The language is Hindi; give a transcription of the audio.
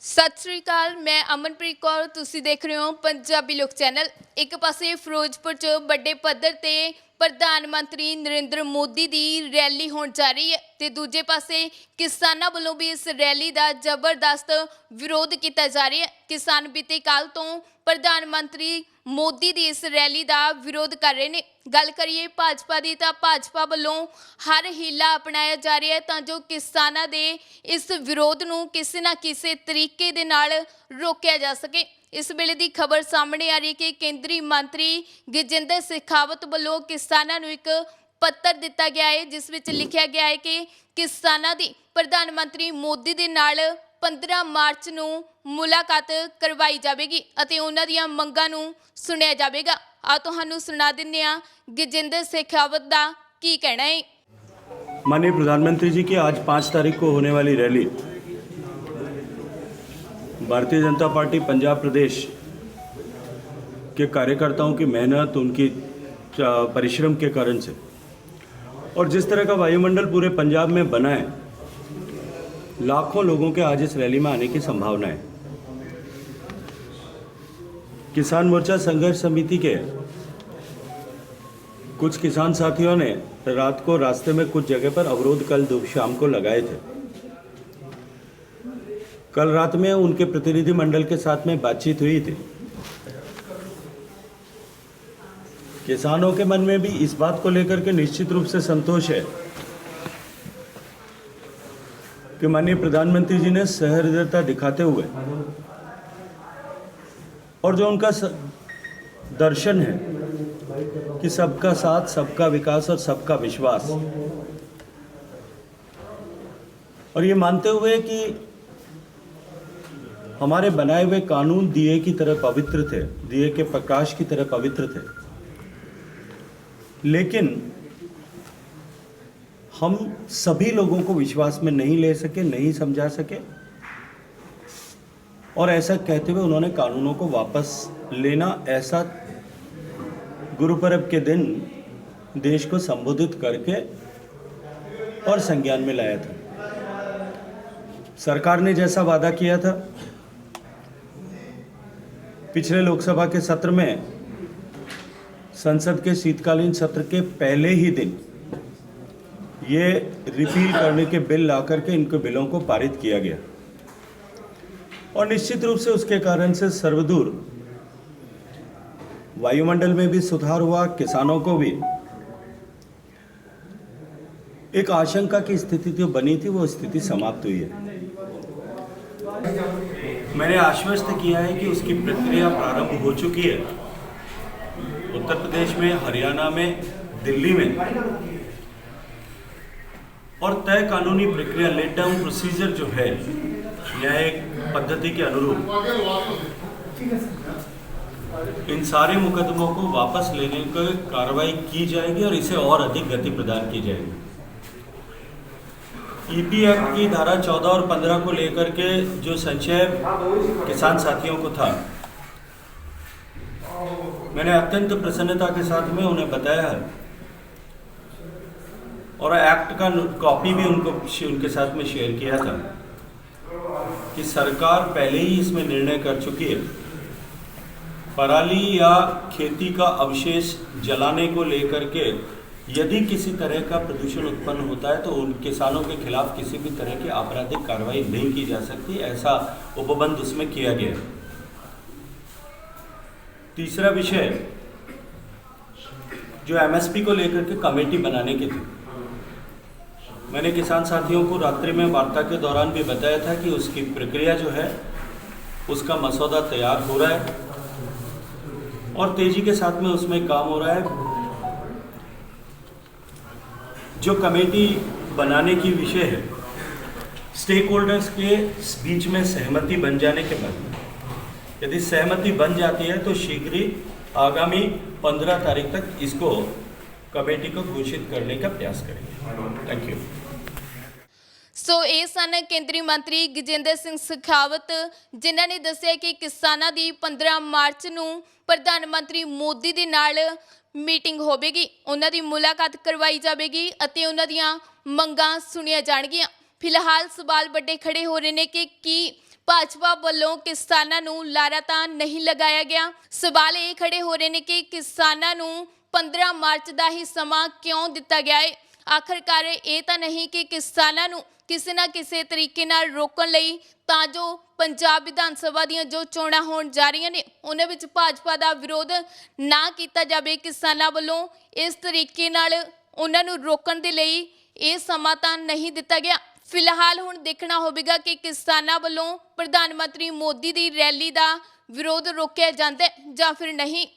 सत श्री अकाल। मैं अमनप्रीत कौर, तुसी देख रहे हो पंजाबी लोक चैनल। एक पासे फिरोजपुर च बड़े पद्धर ते प्रधानमंत्री नरेंद्र मोदी की रैली होने जा रही है, तो दूजे पासे किसानों वालों भी इस रैली का जबरदस्त विरोध किया जा रहा है। किसान बीते कल तो प्रधानमंत्री मोदी की इस रैली का विरोध कर रहे हैं। गल करिए भाजपा की, तो भाजपा वालों हर हीला अपनाया जा रहा है तो जो किसानों के इस विरोध को किसी ना किसी तरीके दे नाल रोकया जा सके। इस वेले की खबर सामने आ रही है कि केंद्रीय मंत्री गजेंद्र शेखावत वालों किसानों को एक पत्र दिता गया है, जिस विच लिखा गया है कि किसानों की प्रधानमंत्री मोदी के नाल 15 मार्च को मुलाकात करवाई जाएगी और उन्होंने मंगां नूं सुनिया जाएगा। आ तुहानूं सुना दिंदे आ गजेंद्र शेखावत का की कहना है। माननीय प्रधानमंत्री जी की आज 5 तारीख को होने वाली रैली भारतीय जनता पार्टी पंजाब प्रदेश के कार्यकर्ताओं की मेहनत, उनकी परिश्रम के कारण से, और जिस तरह का वायुमंडल पूरे पंजाब में बना है, लाखों लोगों के आज इस रैली में आने की संभावना है। किसान मोर्चा संघर्ष समिति के कुछ किसान साथियों ने रात को रास्ते में कुछ जगह पर अवरोध कल शाम को लगाए थे। कल रात में उनके प्रतिनिधि मंडल के साथ में बातचीत हुई थी। किसानों के मन में भी इस बात को लेकर के निश्चित रूप से संतोष है कि माननीय प्रधानमंत्री जी ने सहृदयता दिखाते हुए और जो उनका दर्शन है कि सबका साथ, सबका विकास और सबका विश्वास, और ये मानते हुए कि हमारे बनाए हुए कानून दिए की तरह पवित्र थे, दिए के प्रकाश की तरह पवित्र थे, लेकिन हम सभी लोगों को विश्वास में नहीं ले सके, नहीं समझा सके, और ऐसा कहते हुए उन्होंने कानूनों को वापस लेना, ऐसा गुरुपर्व के दिन देश को संबोधित करके और संज्ञान में लाया था। सरकार ने जैसा वादा किया था, पिछले लोकसभा के सत्र में संसद के शीतकालीन सत्र के पहले ही दिन ये रिपील करने के बिल ला करके इनके बिलों को पारित किया गया, और निश्चित रूप से उसके कारण से सर्वदूर वायुमंडल में भी सुधार हुआ। किसानों को भी एक आशंका की स्थिति जो बनी थी, वो स्थिति समाप्त हुई है। मैंने आश्वस्त किया है कि उसकी प्रक्रिया प्रारंभ हो चुकी है। उत्तर प्रदेश में, हरियाणा में, दिल्ली में, और तय कानूनी प्रक्रिया, लेट डाउन प्रोसीजर जो है, न्यायिक पद्धति के अनुरूप इन सारे मुकदमों को वापस लेने की कार्रवाई की जाएगी और इसे और अधिक गति प्रदान की जाएगी। ईपी एक्ट की धारा 14 और 15 को लेकर के जो संशय किसान साथियों को था, मैंने अत्यंत प्रसन्नता के साथ में उन्हें बताया है, और एक्ट का कॉपी भी उनके साथ में शेयर किया था कि सरकार पहले ही इसमें निर्णय कर चुकी है। पराली या खेती का अवशेष जलाने को लेकर के यदि किसी तरह का प्रदूषण उत्पन्न होता है तो उन किसानों के खिलाफ किसी भी तरह की आपराधिक कार्रवाई नहीं की जा सकती, ऐसा उपबंध उसमें किया गया है। तीसरा विषय जो एमएसपी को लेकर के कमेटी बनाने की थी, मैंने किसान साथियों को रात्रि में वार्ता के दौरान भी बताया था कि उसकी प्रक्रिया जो है, उसका मसौदा तैयार हो रहा है और तेजी के साथ में उसमें काम हो रहा है। जो कमेटी बनाने की विषय है, स्टेक होल्डर्स के बीच में सहमति बन जाने के बाद, यदि सहमति बन जाती है तो शीघ्र ही आगामी 15 तारीख तक इसको कमेटी को घोषित करने का प्रयास करेंगे। Thank you. सो ये सन केंद्रीय मंत्री गजेंद्र सिंह शेखावत, जिन्होंने ने दस्सिया कि किसानों की 15 मार्च को प्रधानमंत्री मोदी के नाल मीटिंग होगी, उन्हों की मुलाकात करवाई जाएगी और उन्हों दी मंगां सुनिया जाणगियां। फिलहाल सवाल बड़े खड़े हो रहे हैं कि ਭਾਜਪਾ ਵੱਲੋਂ ਕਿਸਾਨਾਂ ਨੂੰ ਲਾਰਾ ਤਾਂ ਨਹੀਂ ਲਗਾਇਆ ਗਿਆ। ਸਵਾਲ ਇਹ ਖੜੇ ਹੋ ਰਹੇ ਨੇ ਕਿ ਕਿਸਾਨਾਂ ਨੂੰ 15 ਮਾਰਚ ਦਾ ਹੀ ਸਮਾਂ ਕਿਉਂ ਦਿੱਤਾ ਗਿਆ ਹੈ। ਆਖਰਕਾਰ ਇਹ ਤਾਂ ਨਹੀਂ ਕਿ ਕਿਸਾਨਾਂ ਨੂੰ ਕਿਸੇ ਨਾ ਕਿਸੇ ਤਰੀਕੇ ਨਾਲ ਰੋਕਣ ਲਈ ਤਾਂ ਜੋ ਪੰਜਾਬ ਵਿਧਾਨ ਸਭਾ ਦੀਆਂ ਜੋ ਚੋਣਾਂ ਹੋਣ ਜਾ ਰਹੀਆਂ ਨੇ ਉਹਨਾਂ ਵਿੱਚ ਭਾਜਪਾ ਦਾ ਵਿਰੋਧ ਨਾ ਕੀਤਾ ਜਾਵੇ। ਕਿਸਾਨਾਂ ਵੱਲੋਂ ਇਸ ਤਰੀਕੇ ਨਾਲ ਉਹਨਾਂ ਨੂੰ ਰੋਕਣ ਦੇ ਲਈ ਇਹ ਸਮਾਂ ਤਾਂ ਨਹੀਂ ਦਿੱਤਾ ਗਿਆ। ਫਿਲਹਾਲ ਹੁਣ ਦੇਖਣਾ ਹੋਵੇਗਾ ਕਿ ਕਿਸਾਨਾਂ ਵੱਲੋਂ ਪ੍ਰਧਾਨ ਮੰਤਰੀ ਮੋਦੀ ਦੀ ਰੈਲੀ ਦਾ ਵਿਰੋਧ ਰੋਕਿਆ ਜਾਂਦਾ ਹੈ ਜਾਂ ਫਿਰ ਨਹੀਂ।